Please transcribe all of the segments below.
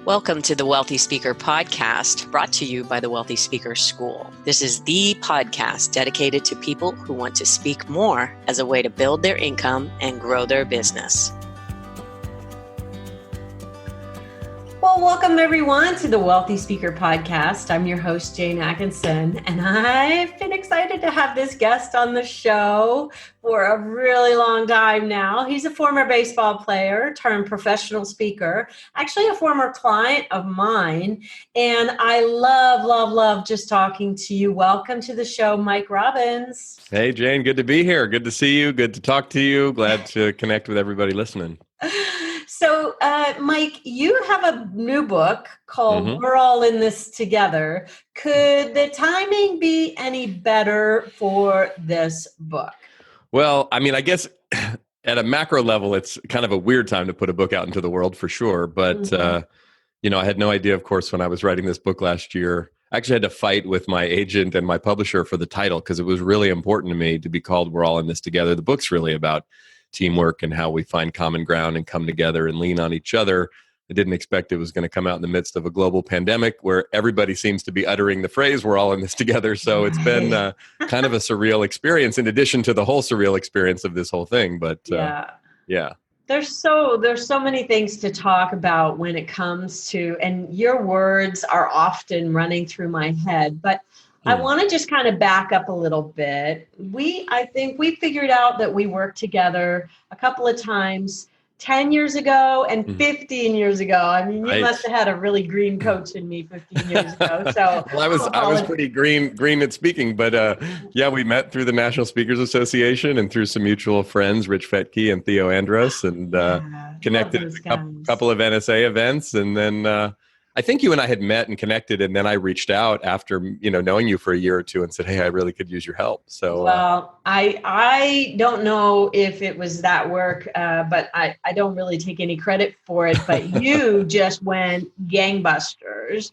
Welcome to the Wealthy Speaker Podcast, brought to you by the Wealthy Speaker School. This is the podcast dedicated to people who want to speak more as a way to build their income and grow their business. Well, welcome everyone to the Wealthy Speaker Podcast. I'm your host, Jane Atkinson, and I've been excited to have this guest on the show for a really long time now. He's a former baseball player turned professional speaker, actually a former client of mine, and I love just talking to you. Welcome to the show, Mike Robbins. Hey, Jane, good to be here. Good to see you. Good to talk to you. Glad to connect with everybody listening. So, Mike, you have a new book called We're All in This Together. Could the timing be any better for this book? Well, I mean, I guess at a macro level, it's kind of a weird time to put a book out into the world for sure. But, I had no idea, of course, when I was writing this book last year. I actually had to fight with my agent and my publisher for the title because it was really important to me to be called We're All in This Together. The book's really about teamwork and how we find common ground and come together and lean on each other. I didn't expect it was going to come out in the midst of a global pandemic where everybody seems to be uttering the phrase, we're all in this together. So it's been kind of a surreal experience in addition to the whole surreal experience of this whole thing. But yeah. There's so many things to talk about when it comes to, and your words are often running through my head, but I want to just kind of back up a little bit. I think we figured out that we worked together a couple of times 10 years ago and 15 years ago. I mean, you must have had a really green coach in me 15 years ago. So well, I was pretty green at speaking, but we met through the National Speakers Association and through some mutual friends, Rich Fetke and Theo Andrus, and connected at a couple of NSA events. And then I think you and I had met and connected, and then I reached out after knowing you for a year or two and said, "Hey, I really could use your help." So, well, I don't know if it was that work, but I don't really take any credit for it. But you just went gangbusters,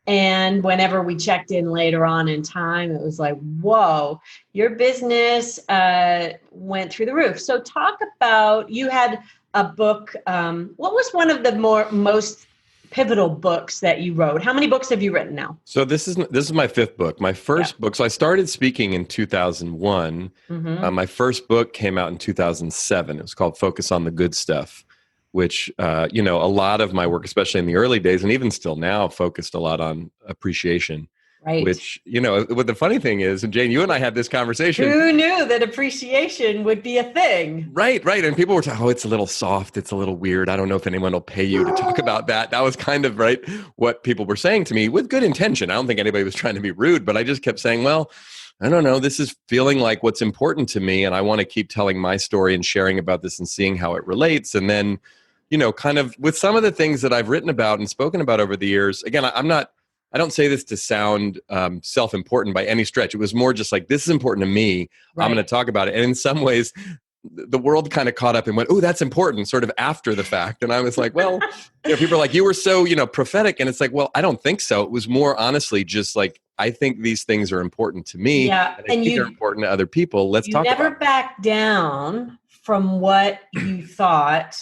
and whenever we checked in later on in time, it was like, "Whoa, your business went through the roof." So, talk about you had a book. What was one of the most pivotal books that you wrote? How many books have you written now? So this is my fifth book. My first book. So I started speaking in 2001. My first book came out in 2007. It was called Focus on the Good Stuff, which a lot of my work, especially in the early days and even still now, focused a lot on appreciation. Right. Which, what the funny thing is, and Jane, you and I had this conversation. Who knew that appreciation would be a thing? Right. And people were saying, it's a little soft. It's a little weird. I don't know if anyone will pay you to talk about that. That was kind of what people were saying to me with good intention. I don't think anybody was trying to be rude, but I just kept saying, well, I don't know. This is feeling like what's important to me. And I want to keep telling my story and sharing about this and seeing how it relates. And then, kind of with some of the things that I've written about and spoken about over the years, again, I don't say this to sound self-important by any stretch. It was more just like, this is important to me. Right. I'm going to talk about it. And in some ways, the world kind of caught up and went, oh, that's important, sort of after the fact. And I was like, well, people are like, you were so, prophetic. And it's like, well, I don't think so. It was more honestly just like, I think these things are important to me. Yeah. And I think they're important to other people. Let's talk about it. You never backed down from what you thought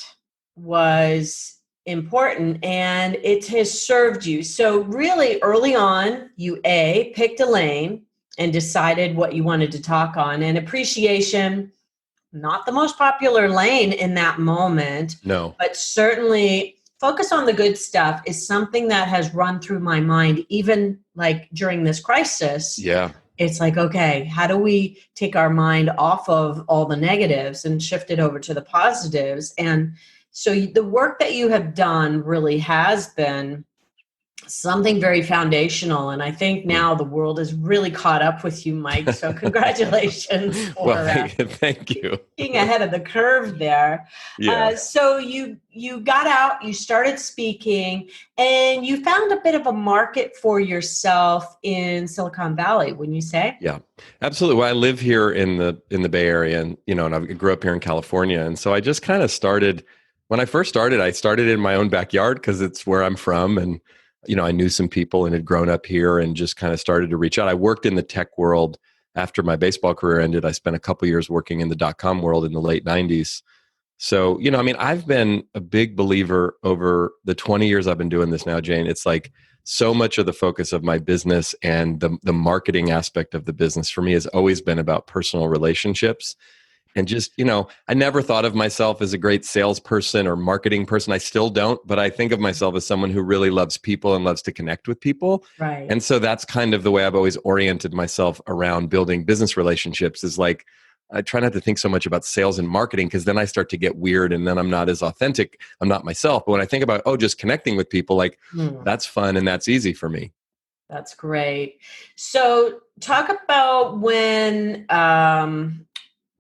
was important, and it has served you. So really early on, you picked a lane and decided what you wanted to talk on. And appreciation, not the most popular lane in that moment. No. But certainly focus on the good stuff is something that has run through my mind, even like during this crisis. Yeah. It's like, okay, how do we take our mind off of all the negatives and shift it over to the positives? And so the work that you have done really has been something very foundational. And I think now the world is really caught up with you, Mike. So congratulations for thank you. Being ahead of the curve there. Yeah. So you got out, you started speaking, and you found a bit of a market for yourself in Silicon Valley, wouldn't you say? Yeah, absolutely. Well, I live here in the Bay Area, and and I grew up here in California. And so I just kind of started. When I first started, I started in my own backyard because it's where I'm from. And, I knew some people and had grown up here and just kind of started to reach out. I worked in the tech world after my baseball career ended. I spent a couple years working in the .com world in the late 90s. So, I mean, I've been a big believer over the 20 years I've been doing this now, Jane. It's like so much of the focus of my business and the marketing aspect of the business for me has always been about personal relationships. And just, I never thought of myself as a great salesperson or marketing person. I still don't, but I think of myself as someone who really loves people and loves to connect with people. Right. And so that's kind of the way I've always oriented myself around building business relationships, is like, I try not to think so much about sales and marketing, because then I start to get weird and then I'm not as authentic. I'm not myself. But when I think about, just connecting with people, like that's fun and that's easy for me. That's great. So talk about when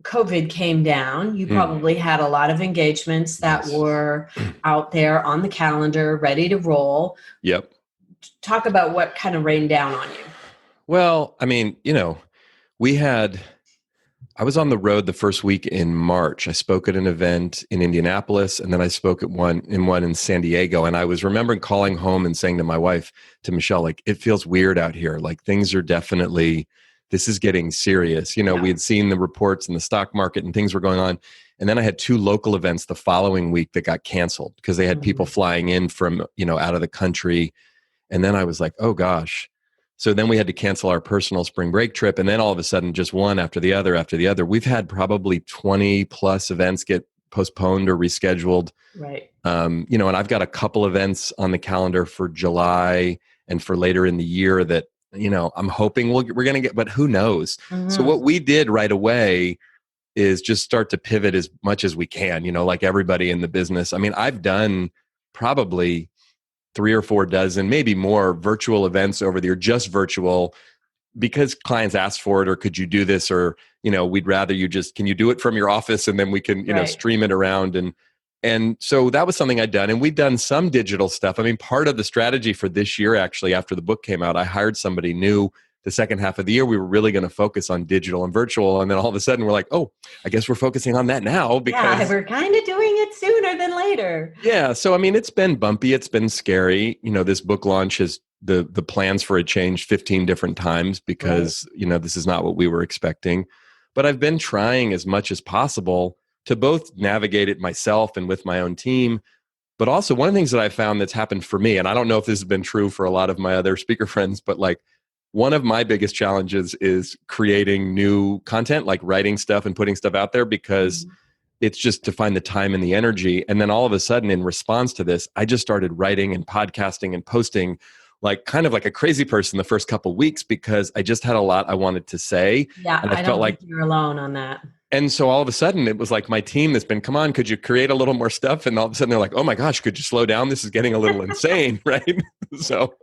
COVID came down. You probably had a lot of engagements that were out there on the calendar, ready to roll. Yep. Talk about what kind of rained down on you. Well, I mean, I was on the road the first week in March. I spoke at an event in Indianapolis, and then I spoke at one in San Diego. And I was remembering calling home and saying to my wife, to Michelle, like, it feels weird out here. Like things are this is getting serious. We had seen the reports in the stock market and things were going on. And then I had 2 local events the following week that got canceled because they had people flying in from, out of the country. And then I was like, oh gosh. So then we had to cancel our personal spring break trip. And then all of a sudden, just one after the other. We've had probably 20 plus events get postponed or rescheduled. Right. And I've got a couple events on the calendar for July and for later in the year that, I'm hoping we're going to get, but who knows? So what we did right away is just start to pivot as much as we can, like everybody in the business. I mean, I've done probably 3 or 4 dozen, maybe more virtual events over the year, just virtual, because clients asked for it, or could you do this? Or, we'd rather you can you do it from your office and then we can, stream it around. And so that was something I'd done. And we'd done some digital stuff. I mean, part of the strategy for this year, actually, after the book came out, I hired somebody new. The second half of the year, we were really going to focus on digital and virtual. And then all of a sudden we're like, oh, I guess we're focusing on that now, because we're kind of doing it sooner than later. Yeah. So, I mean, it's been bumpy. It's been scary. This book launch has the plans for it changed 15 different times because, this is not what we were expecting. But I've been trying as much as possible to both navigate it myself and with my own team. But also one of the things that I found that's happened for me, and I don't know if this has been true for a lot of my other speaker friends, but like one of my biggest challenges is creating new content, like writing stuff and putting stuff out there, because it's just to find the time and the energy. And then all of a sudden, in response to this, I just started writing and podcasting and posting like kind of like a crazy person the first couple of weeks, because I just had a lot I wanted to say. Yeah, and I felt like you're alone on that. And so all of a sudden it was like my team that's been, come on, could you create a little more stuff? And all of a sudden they're like, oh my gosh, could you slow down? This is getting a little insane, right? So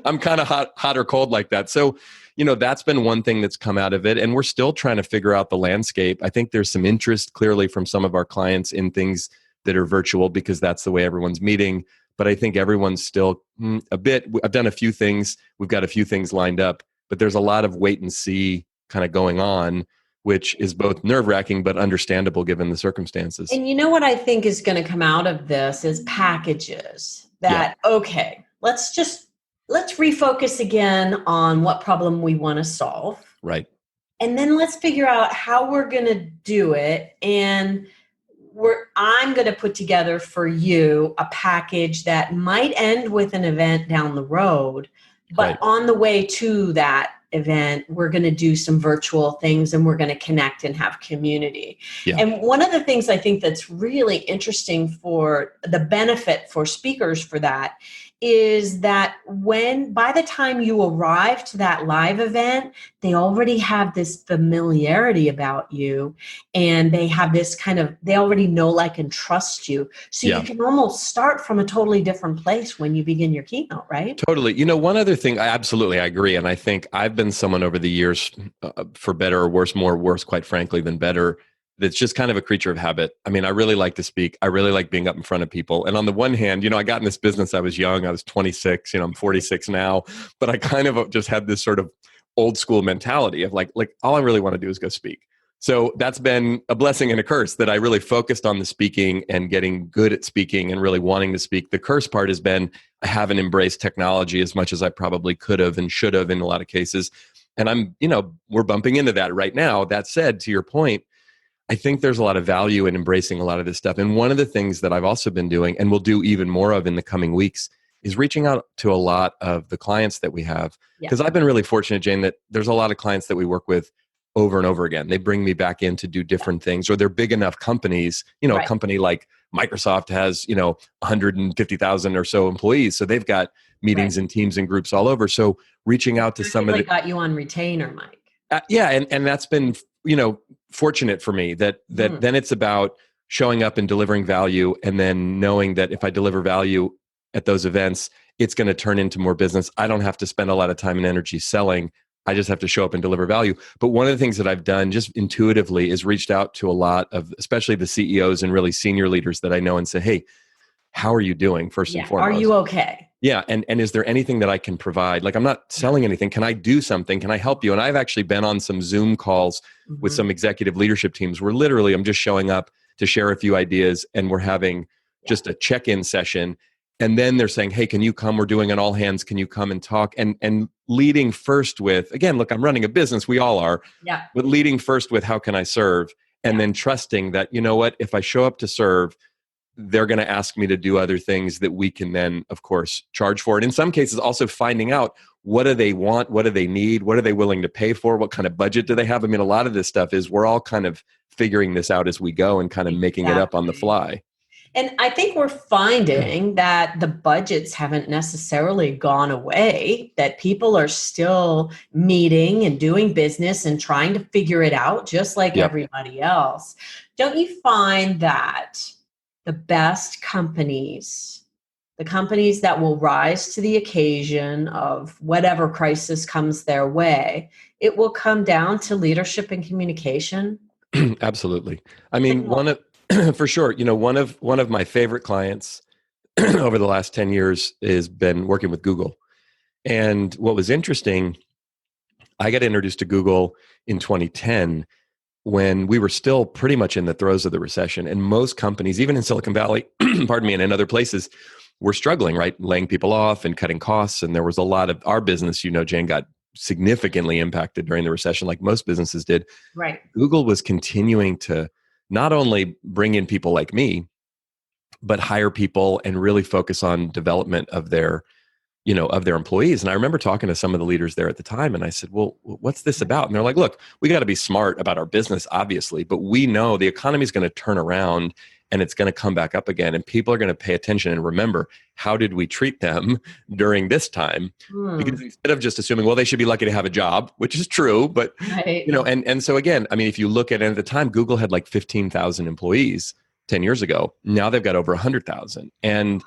I'm kind of hot or cold like that. So, that's been one thing that's come out of it. And we're still trying to figure out the landscape. I think there's some interest clearly from some of our clients in things that are virtual, because that's the way everyone's meeting. But I think everyone's still I've done a few things. We've got a few things lined up, but there's a lot of wait and see kind of going on, which is both nerve-wracking but understandable given the circumstances. And you know what I think is going to come out of this is packages that, okay, let's refocus again on what problem we want to solve. Right. And then let's figure out how we're going to do it. And I'm going to put together for you a package that might end with an event down the road, but on the way to that event, we're going to do some virtual things and we're going to connect and have community. Yeah. And one of the things I think that's really interesting for the benefit for speakers for that is that by the time you arrive to that live event, they already have this familiarity about you, and they have this they already know, like, and trust you. So you can almost start from a totally different place when you begin your keynote, right? Totally. One other thing, I agree. And I think I've been someone over the years, for better or worse, more worse, quite frankly, than better, that's just kind of a creature of habit. I mean, I really like to speak. I really like being up in front of people. And on the one hand, I got in this business, I was young, I was 26, I'm 46 now, but I kind of just had this sort of old school mentality of like all I really want to do is go speak. So that's been a blessing and a curse, that I really focused on the speaking and getting good at speaking and really wanting to speak. The curse part has been I haven't embraced technology as much as I probably could have and should have in a lot of cases. And we're bumping into that right now. That said, to your point, I think there's a lot of value in embracing a lot of this stuff. And one of the things that I've also been doing and will do even more of in the coming weeks is reaching out to a lot of the clients that we have. Because I've been really fortunate, Jane, that there's a lot of clients that we work with over and over again. They bring me back in to do different things, or they're big enough companies. A company like Microsoft has, 150,000 or so employees. So they've got meetings and teams and groups all over. So reaching out to some of the... got you on retainer, Mike. And that's been, fortunate for me that then it's about showing up and delivering value, and then knowing that if I deliver value at those events, it's going to turn into more business. I don't have to spend a lot of time and energy selling. I just have to show up and deliver value. But one of the things that I've done just intuitively is reached out to a lot of, especially the CEOs and really senior leaders that I know, and say, hey, how are you doing first and foremost? Are you okay? Yeah. And is there anything that I can provide? Like, I'm not selling anything. Can I do something? Can I help you? And I've actually been on some Zoom calls with some executive leadership teams where literally I'm just showing up to share a few ideas, and we're having just a check-in session. And then they're saying, hey, can you come? We're doing an all hands. Can you come and talk? And leading first with, again, look, I'm running a business. We all are. Yeah. But leading first with, how can I serve? And then trusting that, you know what, if I show up to serve, they're going to ask me to do other things that we can then, of course, charge for. And in some cases, also finding out, what do they want? What do they need? What are they willing to pay for? What kind of budget do they have? I mean, a lot of this stuff is we're all kind of figuring this out as we go and kind of making it up on the fly. And I think we're finding that the budgets haven't necessarily gone away, that people are still meeting and doing business and trying to figure it out just like everybody else. Don't you find that the best companies, the companies that will rise to the occasion of whatever crisis comes their way, it will come down to leadership and communication? Absolutely. I mean, for sure, one of my favorite clients over the last 10 years has been working with Google. And what was interesting, I got introduced to Google in 2010 when we were still pretty much in the throes of the recession. And most companies, even in Silicon Valley, pardon me, and in other places, were struggling, right? Laying people off and cutting costs. And there was a lot of our business, Jane, got significantly impacted during the recession, like most businesses did. Right. Google was continuing to not only bring in people like me, but hire people and really focus on development of their employees. And I remember talking to some of the leaders there at the time, and I said, well, what's this about? And they're like, look, we got to be smart about our business, obviously, but we know the economy is going to turn around and it's going to come back up again. And people are going to pay attention and remember, how did we treat them during this time? Because instead of just assuming, well, they should be lucky to have a job, which is true, but and so again, I mean, if you look at it at the time, Google had like 15,000 employees 10 years ago. Now they've got over 100,000. And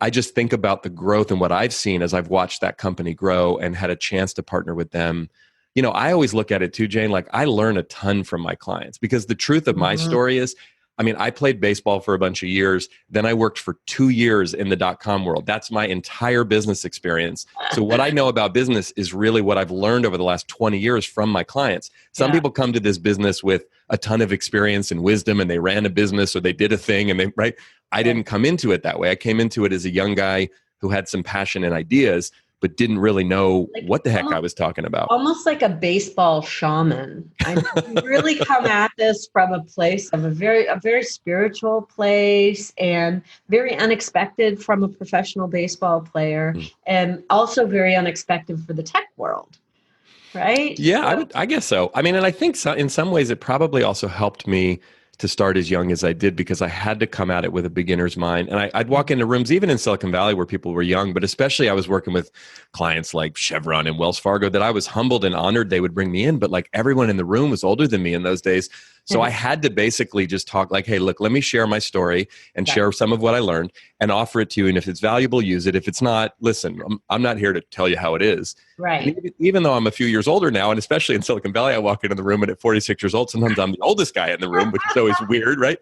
I just think about the growth and what I've seen as I've watched that company grow and had a chance to partner with them. I always look at it too, Jane, like I learn a ton from my clients, because the truth of my story is, I mean, I played baseball for a bunch of years. Then I worked for 2 years in the .com world. That's my entire business experience. So what I know about business is really what I've learned over the last 20 years from my clients. Some people come to this business with a ton of experience and wisdom, and they ran a business or they did a thing, and I didn't come into it that way. I came into it as a young guy who had some passion and ideas, but didn't really know what the heck I was talking about. Almost like a baseball shaman. I really come at this from a place of a very spiritual place, and very unexpected from a professional baseball player, and also very unexpected for the tech world, right? Yeah, I guess so. I mean, and I think in some ways it probably also helped me to start as young as I did, because I had to come at it with a beginner's mind. And I'd walk into rooms, even in Silicon Valley, where people were young, but especially I was working with clients like Chevron and Wells Fargo, that I was humbled and honored they would bring me in. But like, everyone in the room was older than me in those days. So I had to basically just talk like, hey, look, let me share my story and share some of what I learned and offer it to you. And if it's valuable, use it. If it's not, listen, I'm not here to tell you how it is. Right. And even though I'm a few years older now, and especially in Silicon Valley, I walk into the room and at 46 years old, sometimes I'm the oldest guy in the room, which is always weird, right?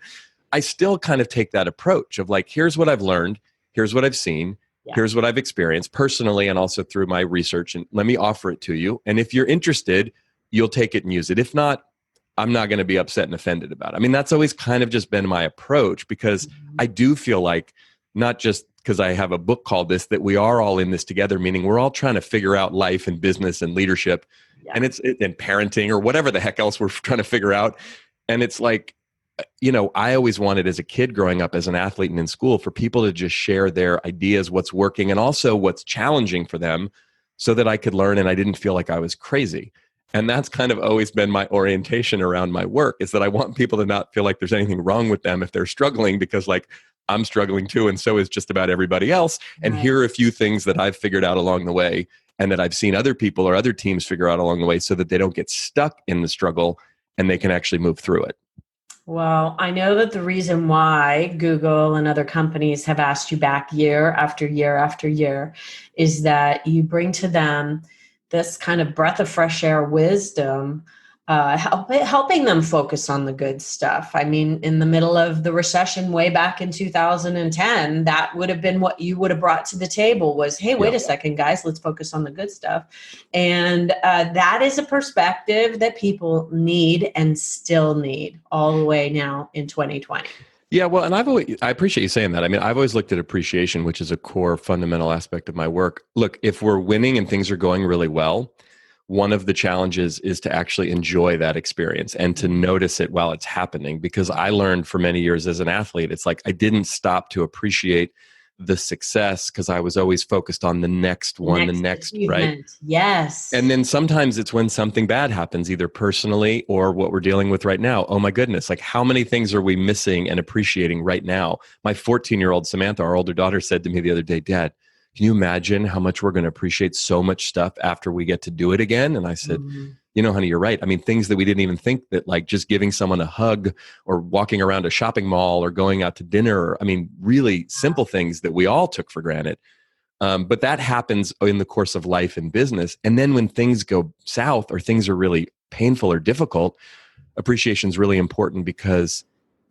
I still kind of take that approach of like, here's what I've learned. Here's what I've seen. Here's what I've experienced personally and also through my research. And let me offer it to you. And if you're interested, you'll take it and use it. If not, I'm not going to be upset and offended about it. I mean, that's always kind of just been my approach, because I do feel like, not just because I have a book called this, that we are all in this together, meaning we're all trying to figure out life and business and leadership and parenting or whatever the heck else we're trying to figure out. And it's like, I always wanted as a kid growing up as an athlete and in school for people to just share their ideas, what's working and also what's challenging for them so that I could learn and I didn't feel like I was crazy. And that's kind of always been my orientation around my work, is that I want people to not feel like there's anything wrong with them if they're struggling, because like I'm struggling too. And so is just about everybody else. And here are a few things that I've figured out along the way and that I've seen other people or other teams figure out along the way so that they don't get stuck in the struggle and they can actually move through it. Well, I know that the reason why Google and other companies have asked you back year after year after year is that you bring to them this kind of breath of fresh air wisdom, helping them focus on the good stuff. I mean, in the middle of the recession way back in 2010, that would have been what you would have brought to the table was, hey, wait a second, guys, let's focus on the good stuff. And that is a perspective that people need and still need all the way now in 2020. Yeah, well, and I appreciate you saying that. I mean, I've always looked at appreciation, which is a core fundamental aspect of my work. Look, if we're winning and things are going really well, one of the challenges is to actually enjoy that experience and to notice it while it's happening. Because I learned for many years as an athlete, it's like I didn't stop to appreciate the success because I was always focused on the next one, the next, right? Yes. And then sometimes it's when something bad happens, either personally or what we're dealing with right now. Oh my goodness, like how many things are we missing and appreciating right now? My 14-year-old Samantha, our older daughter, said to me the other day, Dad, can you imagine how much we're going to appreciate so much stuff after we get to do it again? And I said, honey, you're right. I mean, things that we didn't even think that, like just giving someone a hug or walking around a shopping mall or going out to dinner. I mean, really simple things that we all took for granted. But that happens in the course of life and business. And then when things go south or things are really painful or difficult, appreciation is really important, because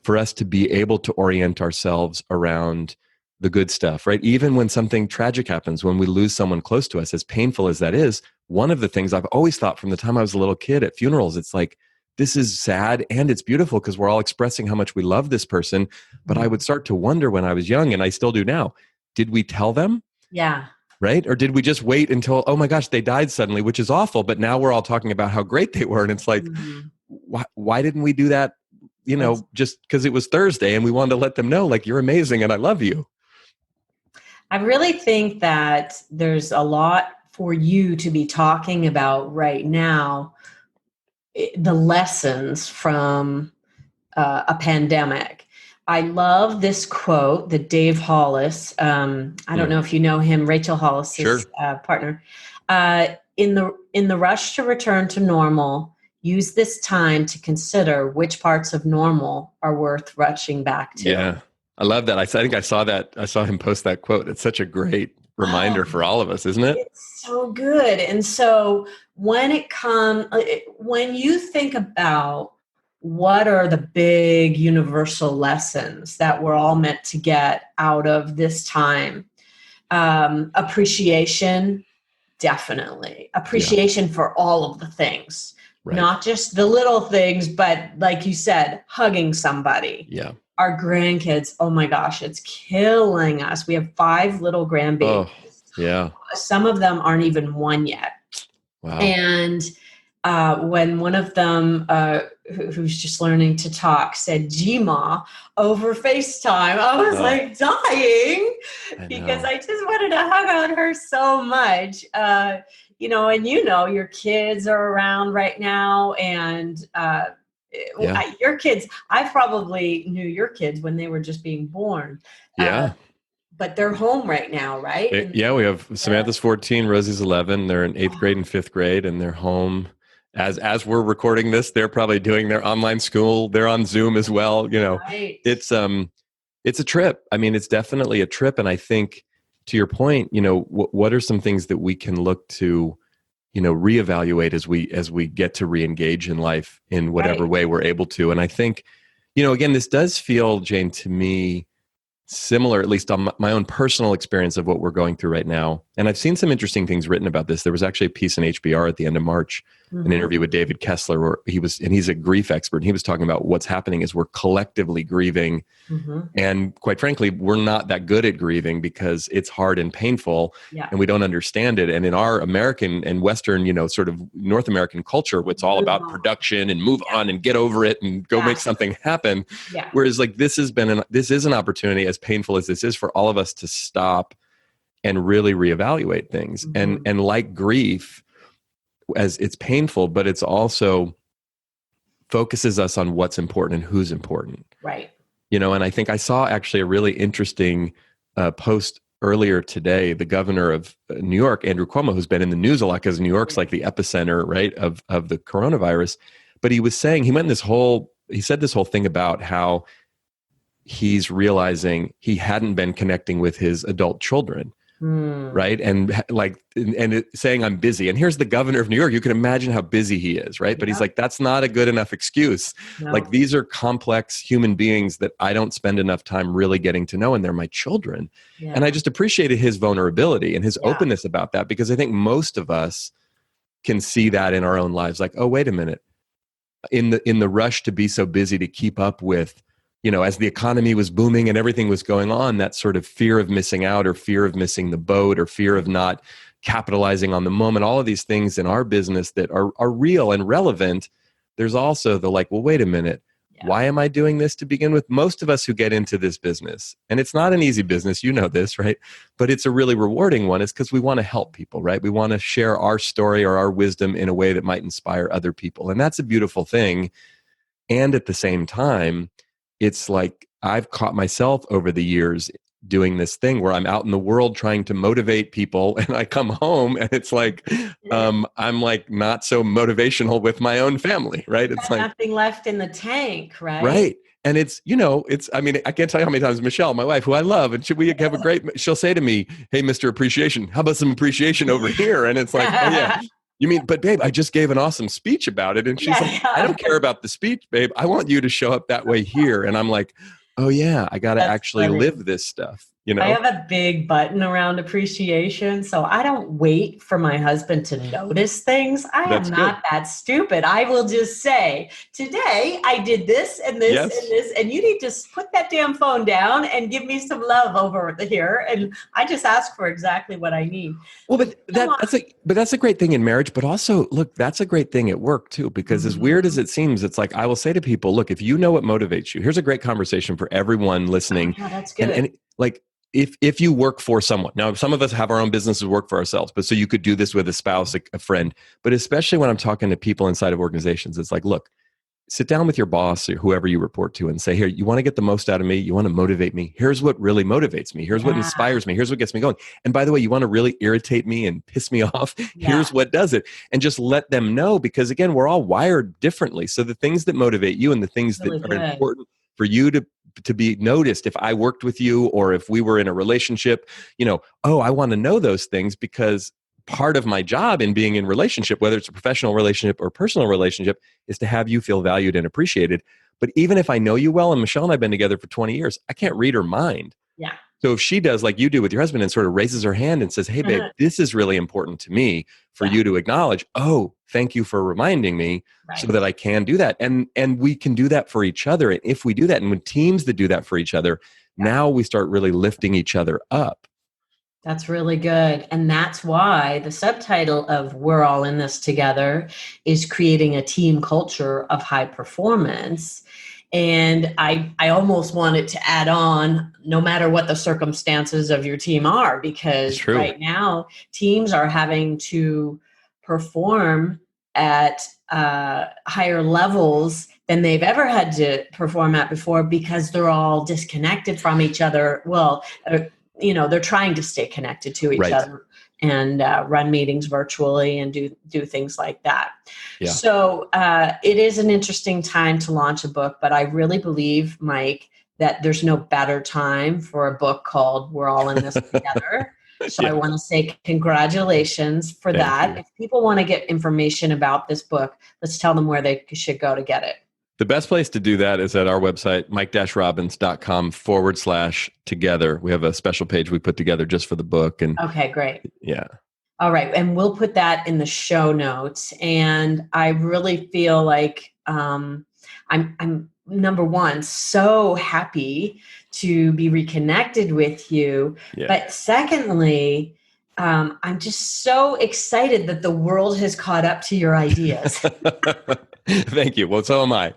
for us to be able to orient ourselves around the good stuff, right? Even when something tragic happens, when we lose someone close to us, as painful as that is, one of the things I've always thought from the time I was a little kid at funerals, it's like, this is sad and it's beautiful because we're all expressing how much we love this person. But I would start to wonder when I was young, and I still do now, did we tell them? Yeah. Right? Or did we just wait until, oh my gosh, they died suddenly, which is awful. But now we're all talking about how great they were. And it's like, why didn't we do that? Just because it was Thursday and we wanted to let them know, like, you're amazing and I love you. I really think that there's a lot for you to be talking about right now, the lessons from a pandemic. I love this quote that Dave Hollis, I don't know if you know him, Rachel Hollis's partner, in the rush to return to normal, use this time to consider which parts of normal are worth rushing back to. Yeah. I love that. I think I saw that. I saw him post that quote. It's such a great reminder for all of us, isn't it? It's so good. And so when you think about what are the big universal lessons that we're all meant to get out of this time, appreciation, definitely. Appreciation for all of the things, not just the little things, but like you said, hugging somebody. Yeah. Our grandkids, oh my gosh, it's killing us. We have 5 little grandbabies. Oh, yeah. Some of them aren't even 1 yet. Wow. And when one of them, who's just learning to talk, said "Gma" over FaceTime, I was like dying because I just wanted to hug on her so much. And your kids are around right now, and your kids, I probably knew your kids when they were just being born. But they're home right now, right? We have Samantha's 14, Rosie's 11. They're in 8th grade and 5th grade, and they're home. As we're recording this, they're probably doing their online school. They're on Zoom as well. It's a trip. I mean, it's definitely a trip. And I think, to your point, what are some things that we can look to, reevaluate as we get to reengage in life in whatever way we're able to. And I think, again, this does feel, Jane, to me, similar, at least on my own personal experience of what we're going through right now. And I've seen some interesting things written about this. There was actually a piece in HBR at the end of March, an interview with David Kessler, where he's a grief expert. And he was talking about what's happening is we're collectively grieving. And quite frankly, we're not that good at grieving because it's hard and painful and we don't understand it. And in our American and Western, sort of North American culture, it's all about production and move on and get over it and go make something happen. Whereas like this is an opportunity, as painful as this is, for all of us to stop and really reevaluate things. And like grief, as it's painful, but it's also focuses us on what's important and who's important. Right. And I think I saw actually a really interesting post earlier today. The governor of New York, Andrew Cuomo, who's been in the news a lot because New York's like the epicenter, right, of the coronavirus. But he was saying, he said this whole thing about how he's realizing he hadn't been connecting with his adult children. Right. And saying I'm busy. And here's the governor of New York. You can imagine how busy he is. Right. But he's like, that's not a good enough excuse. No. Like, these are complex human beings that I don't spend enough time really getting to know. And they're my children. Yeah. And I just appreciated his vulnerability and his openness about that, because I think most of us can see that in our own lives. Like, oh, wait a minute. In the rush to be so busy to keep up with, as the economy was booming and everything was going on, that sort of fear of missing out, or fear of missing the boat, or fear of not capitalizing on the moment, all of these things in our business that are real and relevant. There's also the like, well, wait a minute. Why am I doing this to begin with? Most of us who get into this business, and it's not an easy business, this, right? But it's a really rewarding one. It's because we want to help people, right? We want to share our story or our wisdom in a way that might inspire other people. And that's a beautiful thing. And at the same time, it's like I've caught myself over the years doing this thing where I'm out in the world trying to motivate people, and I come home and it's like, I'm like not so motivational with my own family, right? It's like nothing left in the tank, right? Right. And it's, I can't tell you how many times Michelle, my wife, who I love, and we have she'll say to me, hey, Mr. Appreciation, how about some appreciation over here? And it's like, oh yeah. You mean, but babe, I just gave an awesome speech about it. And she's like, I don't care about the speech, babe. I want you to show up that way here. And I'm like, oh yeah, I got to actually live this stuff. I have a big button around appreciation. So I don't wait for my husband to notice things. That's am not that stupid. I will just say, today I did this and this and this, and you need to put that damn phone down and give me some love over here. And I just ask for exactly what I need. Well, that's a great thing in marriage, but also look, that's a great thing at work too, because as weird as it seems, it's like, I will say to people, look, if you know what motivates you, here's a great conversation for everyone listening. Oh, that's good. And like, if you work for someone, now some of us have our own businesses, work for ourselves, but so you could do this with a spouse, a friend, but especially when I'm talking to people inside of organizations, it's like, look, sit down with your boss or whoever you report to and say, here, you want to get the most out of me? You want to motivate me? Here's what really motivates me. Here's what inspires me. Here's what gets me going. And by the way, you want to really irritate me and piss me off? Here's what does it. And just let them know, because again, we're all wired differently. So the things that motivate you and the things that are important for you to be noticed, if I worked with you or if we were in a relationship, I want to know those things, because part of my job in being in relationship, whether it's a professional relationship or personal relationship, is to have you feel valued and appreciated. But even if I know you well, and Michelle and I have been together for 20 years, I can't read her mind. Yeah. So if she does like you do with your husband and sort of raises her hand and says, hey, babe, this is really important to me for you to acknowledge. Oh, thank you for reminding me so that I can do that. And we can do that for each other. And if we do that, and when teams that do that for each other, now we start really lifting each other up. That's really good. And that's why the subtitle of We're All in This Together is creating a team culture of high performance. And I almost wanted to add on, no matter what the circumstances of your team are, because right now teams are having to perform at higher levels than they've ever had to perform at before, because they're all disconnected from each other. Well, they're trying to stay connected to each other and run meetings virtually and do things like that. Yeah. So it is an interesting time to launch a book, but I really believe, Mike, that there's no better time for a book called We're All in This Together. So I want to say congratulations for that. If people want to get information about this book, let's tell them where they should go to get it. The best place to do that is at our website, mike-robbins.com/together. We have a special page we put together just for the book. And okay, great. yeah. All right. And we'll put that in the show notes. And I really feel like I'm number one, so happy to be reconnected with you. Yeah. But secondly, I'm just so excited that the world has caught up to your ideas. Thank you. Well, so am I.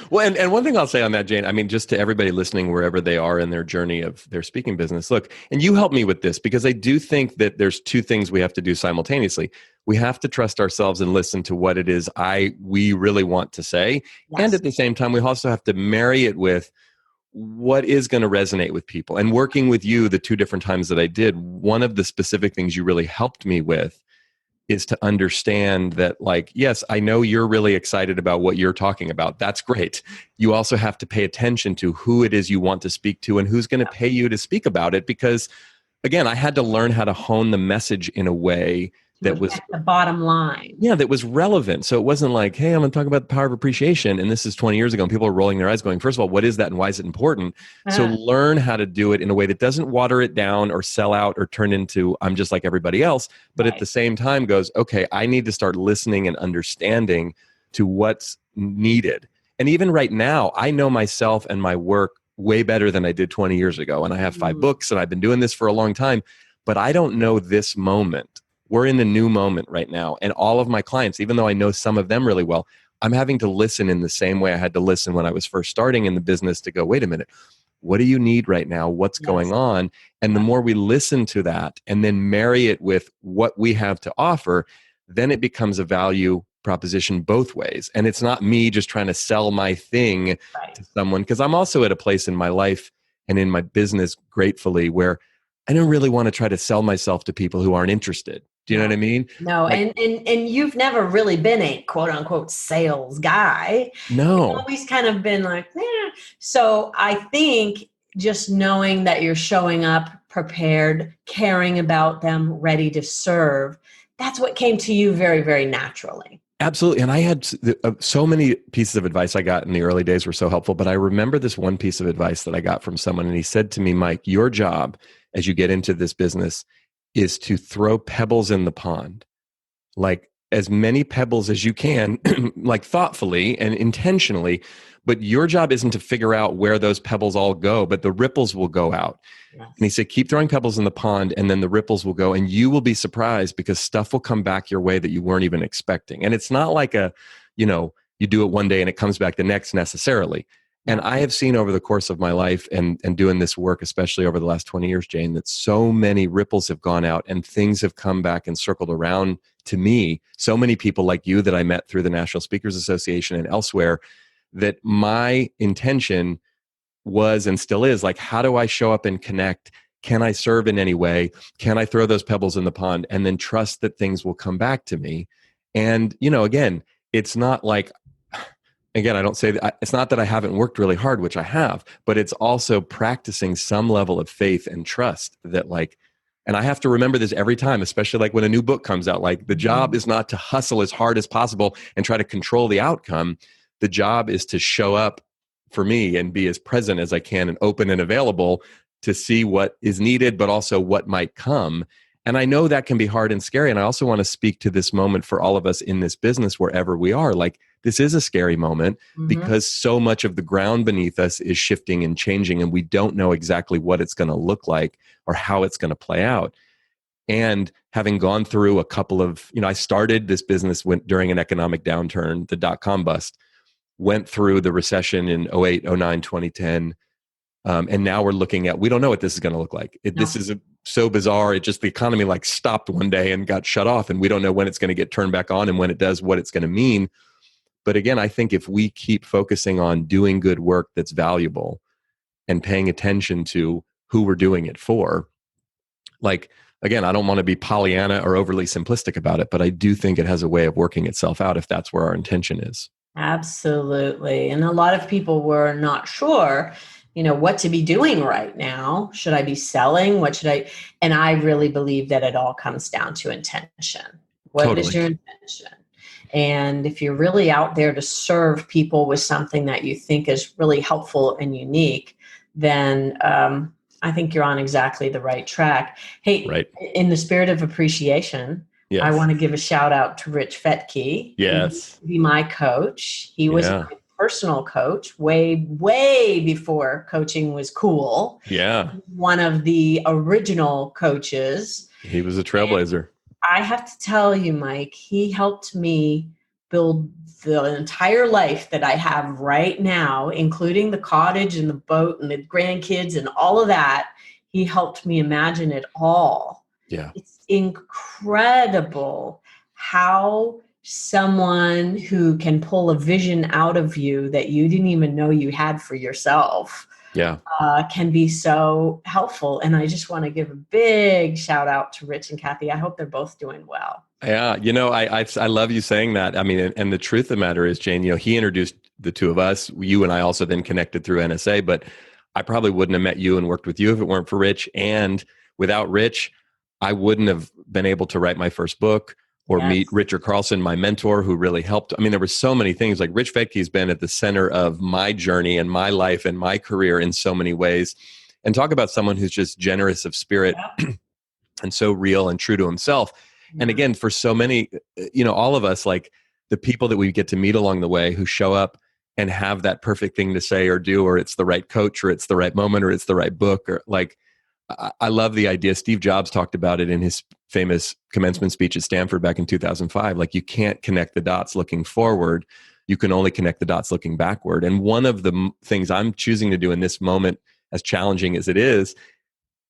Well, and one thing I'll say on that, Jane, I mean, just to everybody listening, wherever they are in their journey of their speaking business, look, and you help me with this because I do think that there's two things we have to do simultaneously. We have to trust ourselves and listen to what it is we really want to say. Yes. And at the same time, we also have to marry it with what is going to resonate with people. And working with you the two different times that I did, one of the specific things you really helped me with is to understand that, like, yes, I know you're really excited about what you're talking about. That's great. You also have to pay attention to who it is you want to speak to and who's going to pay you to speak about it. Because again, I had to learn how to hone the message in a way that was the bottom line. Yeah, that was relevant. So it wasn't like, hey, I'm going to talk about the power of appreciation. And this is 20 years ago. And people are rolling their eyes going, first of all, what is that and why is it important? So learn how to do it in a way that doesn't water it down or sell out or turn into, I'm just like everybody else. But at the same time goes, okay, I need to start listening and understanding to what's needed. And even right now, I know myself and my work way better than I did 20 years ago. And I have 5 books and I've been doing this for a long time, but I don't know this moment. We're in the new moment right now. And all of my clients, even though I know some of them really well, I'm having to listen in the same way I had to listen when I was first starting in the business to go, wait a minute, what do you need right now? What's going on? And the more we listen to that and then marry it with what we have to offer, then it becomes a value proposition both ways. And it's not me just trying to sell my thing to someone, because I'm also at a place in my life and in my business, gratefully, where I don't really want to try to sell myself to people who aren't interested. Do you know what I mean? No, like, and you've never really been a quote unquote sales guy. No. You've always kind of been like, eh. So I think just knowing that you're showing up prepared, caring about them, ready to serve, that's what came to you very, very naturally. Absolutely. And I had so many pieces of advice I got in the early days were so helpful. But I remember this one piece of advice that I got from someone. And he said to me, Mike, your job as you get into this business is to throw pebbles in the pond, like as many pebbles as you can, like thoughtfully and intentionally. But your job isn't to figure out where those pebbles all go, but the ripples will go out. Yes. And he said, keep throwing pebbles in the pond and then the ripples will go and you will be surprised because stuff will come back your way that you weren't even expecting. And it's not like you do it one day and it comes back the next necessarily. And I have seen over the course of my life and doing this work, especially over the last 20 years, Jane, that so many ripples have gone out and things have come back and circled around to me. So many people like you that I met through the National Speakers Association and elsewhere, that my intention was and still is like, how do I show up and connect? Can I serve in any way? Can I throw those pebbles in the pond and then trust that things will come back to me? And, again, it's not like, again, I don't say that, it's not that I haven't worked really hard, which I have, but it's also practicing some level of faith and trust that and I have to remember this every time, especially like when a new book comes out, like the job is not to hustle as hard as possible and try to control the outcome. The job is to show up for me and be as present as I can and open and available to see what is needed, but also what might come. And I know that can be hard and scary. And I also want to speak to this moment for all of us in this business, wherever we are. Like, this is a scary moment because so much of the ground beneath us is shifting and changing, and we don't know exactly what it's going to look like or how it's going to play out. And having gone through a couple of, I started this business during an economic downturn, the dot-com bust, went through the recession in 08, 09, 2010. And now we're looking at, we don't know what this is going to look like. This is so bizarre. It just, the economy stopped one day and got shut off, and we don't know when it's going to get turned back on and when it does, what it's going to mean. But again, I think if we keep focusing on doing good work that's valuable and paying attention to who we're doing it for, again, I don't want to be Pollyanna or overly simplistic about it, but I do think it has a way of working itself out if that's where our intention is. Absolutely. And a lot of people were not sure, what to be doing right now. Should I be selling? What should I? And I really believe that it all comes down to intention. What is your intention? And if you're really out there to serve people with something that you think is really helpful and unique, then I think you're on exactly the right track. Hey, Right. in the spirit of appreciation, I Yes. want to give a shout out to Rich Fetke. Yes. He used to be my coach. He was Yeah. my personal coach way, way before coaching was cool. Yeah. One of the original coaches. He was a trailblazer. I have to tell you, Mike, he helped me build the entire life that I have right now, including the cottage and the boat and the grandkids and all of that. He helped me imagine it all. Yeah. It's incredible how someone who can pull a vision out of you that you didn't even know you had for yourself can be so helpful. And I just want to give a big shout out to Rich and Kathy. I hope they're both doing well. Yeah. I love you saying that. I mean, and the truth of the matter is, Jane, he introduced the two of us. You and I also then connected through NSA, but I probably wouldn't have met you and worked with you if it weren't for Rich. And without Rich, I wouldn't have been able to write my first book or meet Richard Carlson, my mentor, who really helped. I mean, there were so many things. Like Rich Fetke has been at the center of my journey and my life and my career in so many ways. And talk about someone who's just generous of spirit and so real and true to himself. And again, for so many, all of us, like the people that we get to meet along the way who show up and have that perfect thing to say or do, or it's the right coach, or it's the right moment, or it's the right book, or like, I love the idea. Steve Jobs talked about it in his famous commencement speech at Stanford back in 2005. Like, you can't connect the dots looking forward. You can only connect the dots looking backward. And one of the things I'm choosing to do in this moment, as challenging as it is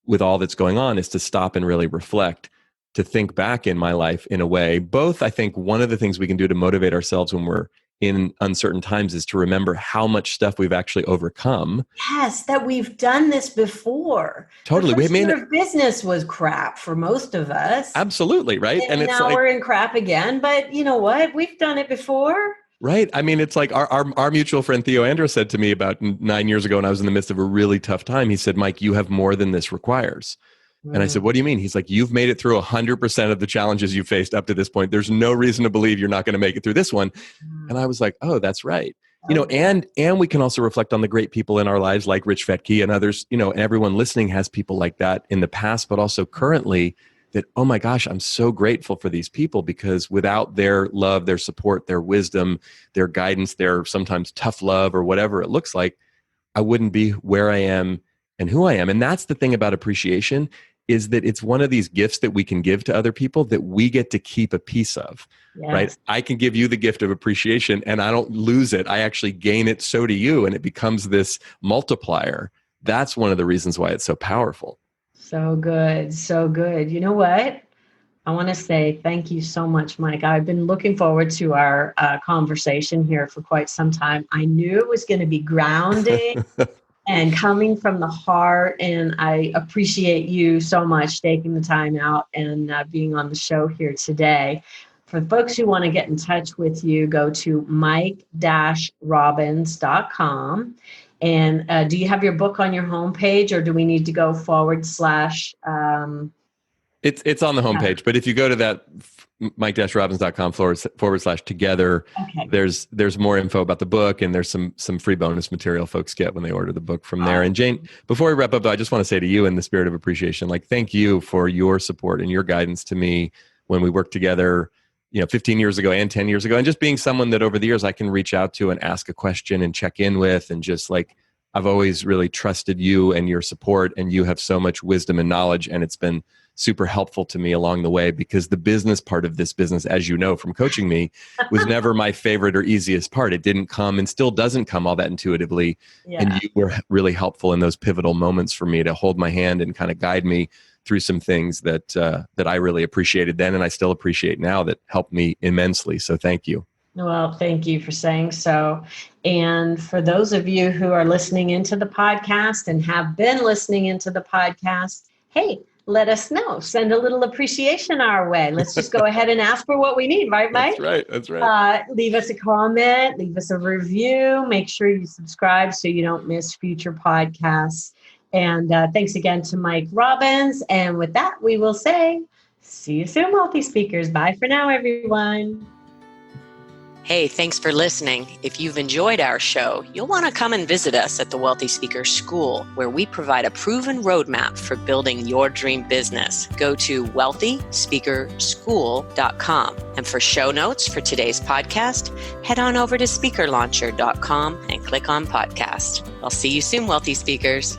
with all that's going on, is to stop and really reflect, to think back in my life in a way. Both, I think one of the things we can do to motivate ourselves when we're in uncertain times is to remember how much stuff we've actually overcome. Yes, that we've done this before. Totally. The first year of business was crap for most of us. Absolutely, right? And it's now we're in crap again. But you know what? We've done it before. Right. I mean, it's like our mutual friend Theo Andrews said to me about 9 years ago when I was in the midst of a really tough time. He said, "Mike, you have more than this requires." And I said, "What do you mean?" He's like, "You've made it through 100% of the challenges you faced up to this point. There's no reason to believe you're not going to make it through this one." And I was like, "Oh, that's right." And we can also reflect on the great people in our lives, like Rich Fetke and others, and everyone listening has people like that in the past, but also currently, that, oh my gosh, I'm so grateful for these people, because without their love, their support, their wisdom, their guidance, their sometimes tough love, or whatever it looks like, I wouldn't be where I am and who I am. And that's the thing about appreciation, is that it's one of these gifts that we can give to other people that we get to keep a piece of, right? I can give you the gift of appreciation and I don't lose it. I actually gain it. So do you. And it becomes this multiplier. That's one of the reasons why it's so powerful. So good. So good. You know what? I want to say thank you so much, Mike. I've been looking forward to our conversation here for quite some time. I knew it was going to be grounding and coming from the heart. And I appreciate you so much taking the time out and being on the show here today. For folks who want to get in touch with you, go to mike-robbins.com. And do you have your book on your homepage, or do we need to go / It's on the homepage, but if you go to that mike-robbins.com / together, there's more info about the book, and there's some free bonus material folks get when they order the book from there. And Jane, before we wrap up, I just want to say to you, in the spirit of appreciation, like, thank you for your support and your guidance to me when we worked together, 15 years ago and 10 years ago, and just being someone that over the years I can reach out to and ask a question and check in with, and just like, I've always really trusted you and your support, and you have so much wisdom and knowledge, and it's been super helpful to me along the way, because the business part of this business, as you know from coaching me, was never my favorite or easiest part. It didn't come and still doesn't come all that intuitively. And you were really helpful in those pivotal moments for me to hold my hand and kind of guide me through some things that I really appreciated then, and I still appreciate now, that helped me immensely. So thank you. Well, thank you for saying so. And for those of you who are listening into the podcast and have been listening into the podcast, hey, let us know. Send a little appreciation our way. Let's just go ahead and ask for what we need, right, Mike? That's right. Leave us a comment, leave us a review. Make sure you subscribe so you don't miss future podcasts. And thanks again to Mike Robbins. And with that, we will say, see you soon, multi-speakers. Bye for now, everyone. Hey, thanks for listening. If you've enjoyed our show, you'll want to come and visit us at the Wealthy Speaker School, where we provide a proven roadmap for building your dream business. Go to wealthyspeakerschool.com. And for show notes for today's podcast, head on over to speakerlauncher.com and click on podcast. I'll see you soon, Wealthy Speakers.